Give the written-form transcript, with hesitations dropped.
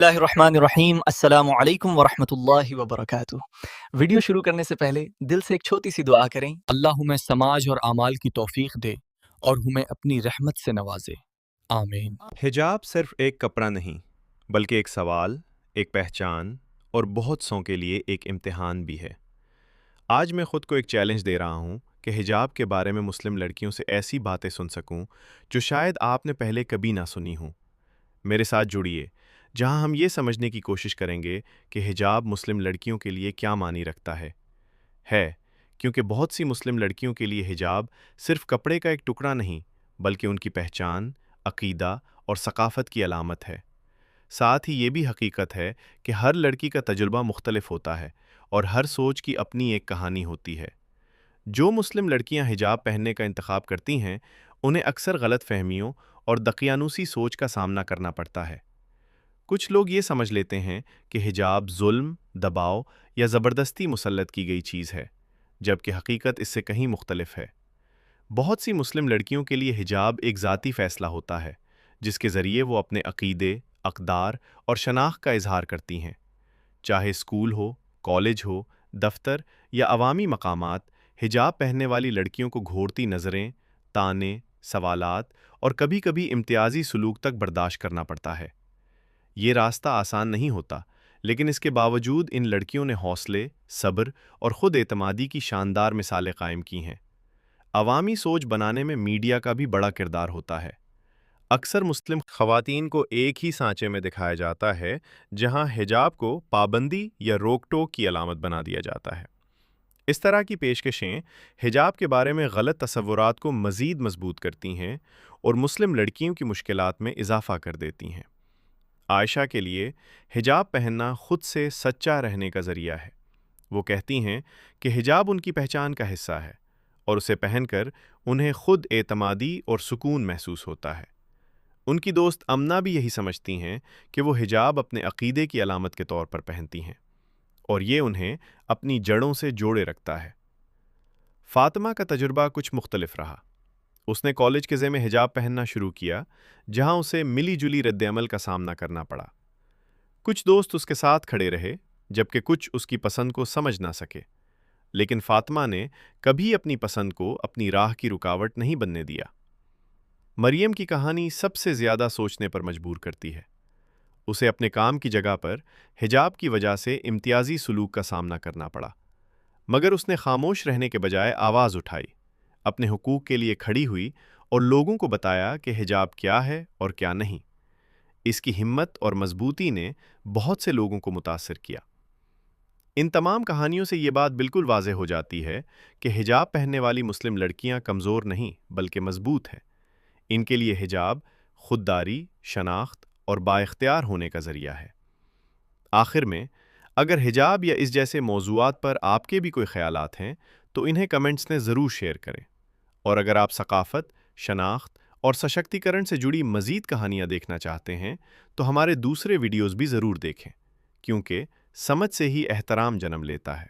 اللہ الرحمن الرحیم السلام علیکم ورحمۃ اللہ وبرکاتہ۔ ویڈیو شروع کرنے سے پہلے دل سے ایک چھوٹی سی دعا کریں۔ اللہ ہمیں سماج اور اعمال کی توفیق دے اور ہمیں اپنی رحمت سے نوازے، آمین۔ حجاب صرف ایک کپڑا نہیں بلکہ ایک سوال، ایک پہچان اور بہت سوں کے لیے ایک امتحان بھی ہے۔ آج میں خود کو ایک چیلنج دے رہا ہوں کہ حجاب کے بارے میں مسلم لڑکیوں سے ایسی باتیں سن سکوں جو شاید آپ نے پہلے کبھی نہ سنی ہوں۔ میرے ساتھ جڑیے جہاں ہم یہ سمجھنے کی کوشش کریں گے کہ حجاب مسلم لڑکیوں کے لیے کیا معنی رکھتا ہے کیونکہ بہت سی مسلم لڑکیوں کے لیے حجاب صرف کپڑے کا ایک ٹکڑا نہیں بلکہ ان کی پہچان، عقیدہ اور ثقافت کی علامت ہے۔ ساتھ ہی یہ بھی حقیقت ہے کہ ہر لڑکی کا تجربہ مختلف ہوتا ہے اور ہر سوچ کی اپنی ایک کہانی ہوتی ہے۔ جو مسلم لڑکیاں حجاب پہننے کا انتخاب کرتی ہیں انہیں اکثر غلط فہمیوں اور دقیانوسی سوچ کا سامنا کرنا پڑتا ہے۔ کچھ لوگ یہ سمجھ لیتے ہیں کہ حجاب ظلم، دباؤ یا زبردستی مسلط کی گئی چیز ہے، جبکہ حقیقت اس سے کہیں مختلف ہے۔ بہت سی مسلم لڑکیوں کے لیے حجاب ایک ذاتی فیصلہ ہوتا ہے جس کے ذریعے وہ اپنے عقیدے، اقدار اور شناخت کا اظہار کرتی ہیں۔ چاہے اسکول ہو، کالج ہو، دفتر یا عوامی مقامات، حجاب پہننے والی لڑکیوں کو گھورتی نظریں، طعنے، سوالات اور کبھی کبھی امتیازی سلوک تک برداشت کرنا پڑتا ہے۔ یہ راستہ آسان نہیں ہوتا، لیکن اس کے باوجود ان لڑکیوں نے حوصلے، صبر اور خود اعتمادی کی شاندار مثالیں قائم کی ہیں۔ عوامی سوچ بنانے میں میڈیا کا بھی بڑا کردار ہوتا ہے۔ اکثر مسلم خواتین کو ایک ہی سانچے میں دکھایا جاتا ہے جہاں حجاب کو پابندی یا روک ٹوک کی علامت بنا دیا جاتا ہے۔ اس طرح کی پیشکشیں حجاب کے بارے میں غلط تصورات کو مزید مضبوط کرتی ہیں اور مسلم لڑکیوں کی مشکلات میں اضافہ کر دیتی ہیں۔ عائشہ کے لیے حجاب پہننا خود سے سچا رہنے کا ذریعہ ہے۔ وہ کہتی ہیں کہ حجاب ان کی پہچان کا حصہ ہے اور اسے پہن کر انہیں خود اعتمادی اور سکون محسوس ہوتا ہے۔ ان کی دوست امنہ بھی یہی سمجھتی ہیں کہ وہ حجاب اپنے عقیدے کی علامت کے طور پر پہنتی ہیں اور یہ انہیں اپنی جڑوں سے جوڑے رکھتا ہے۔ فاطمہ کا تجربہ کچھ مختلف رہا۔ اس نے کالج کے ضمن حجاب پہننا شروع کیا جہاں اسے ملی جلی رد عمل کا سامنا کرنا پڑا۔ کچھ دوست اس کے ساتھ کھڑے رہے جبکہ کچھ اس کی پسند کو سمجھ نہ سکے، لیکن فاطمہ نے کبھی اپنی پسند کو اپنی راہ کی رکاوٹ نہیں بننے دیا۔ مریم کی کہانی سب سے زیادہ سوچنے پر مجبور کرتی ہے۔ اسے اپنے کام کی جگہ پر حجاب کی وجہ سے امتیازی سلوک کا سامنا کرنا پڑا، مگر اس نے خاموش رہنے کے بجائے آواز اٹھائی، اپنے حقوق کے لیے کھڑی ہوئی اور لوگوں کو بتایا کہ حجاب کیا ہے اور کیا نہیں۔ اس کی ہمت اور مضبوطی نے بہت سے لوگوں کو متاثر کیا۔ ان تمام کہانیوں سے یہ بات بالکل واضح ہو جاتی ہے کہ حجاب پہننے والی مسلم لڑکیاں کمزور نہیں بلکہ مضبوط ہیں۔ ان کے لیے حجاب خودداری، شناخت اور بااختیار ہونے کا ذریعہ ہے۔ آخر میں، اگر حجاب یا اس جیسے موضوعات پر آپ کے بھی کوئی خیالات ہیں تو انہیں کمنٹس میں ضرور شیئر کریں، اور اگر آپ ثقافت، شناخت اور سشکتیکرن سے جڑی مزید کہانیاں دیکھنا چاہتے ہیں تو ہمارے دوسرے ویڈیوز بھی ضرور دیکھیں، کیونکہ سمجھ سے ہی احترام جنم لیتا ہے۔